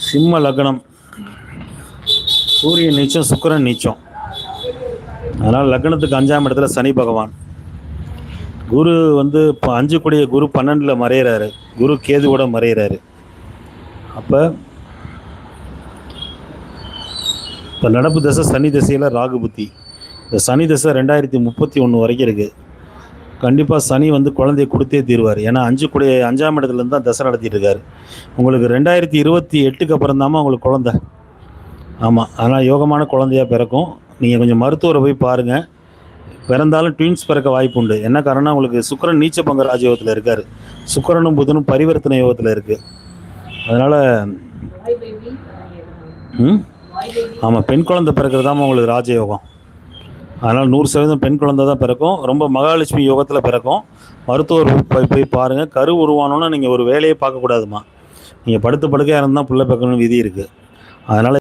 சிம்ம லக்னம், சூரியன் நீச்சம், சுக்கிரன் நீச்சம். அதனால் லக்னத்துக்கு 5ஆம் இடத்துல சனி பகவான். குரு வந்து இப்போ 5 கூடிய குரு 12ல் மறையிறாரு. குரு கேதுவோட மறையிறாரு. அப்போ இப்போ நடப்பு தசை சனி தசையில் ராகு புத்தி. இந்த சனி தசை 2031 வரைக்கும் இருக்குது. கண்டிப்பாக சனி வந்து குழந்தைய கொடுத்தே தீர்வார். ஏன்னா 5ஆம் இடத்துலேருந்து தான் தசை நடத்திட்டு இருக்காரு. உங்களுக்கு 2028க்கு அப்புறம் தாம்மா உங்களுக்கு குழந்தை. ஆமாம், அதனால் யோகமான குழந்தையாக பிறக்கும். நீங்கள் கொஞ்சம் மருத்துவரை போய் பாருங்கள். பிறந்தாலும் ட்வின்ஸ் பிறக்க வாய்ப்பு உண்டு. என்ன காரணம்னா உங்களுக்கு சுக்கிரன் நீச்ச பங்க ராஜயோகத்தில் இருக்கார். சுக்கிரனும் புதனும் பரிவர்த்தனை யோகத்தில் இருக்குது. அதனால் ஆமாம், பெண் குழந்தை பிறக்கிறதாம உங்களுக்கு ராஜயோகம். அதனால் 100% பெண் குழந்தை தான் பிறக்கும். ரொம்ப மகாலட்சுமி யோகத்தில் பிறக்கும். மருத்துவர் போய் பாருங்கள். கரு உருவானோன்னா நீங்கள் ஒரு வேலையை பார்க்கக்கூடாதுமா. நீங்கள் படுக்கையாக இருந்தால் புள்ள பிறக்கணும்னு விதி இருக்குது. அதனால்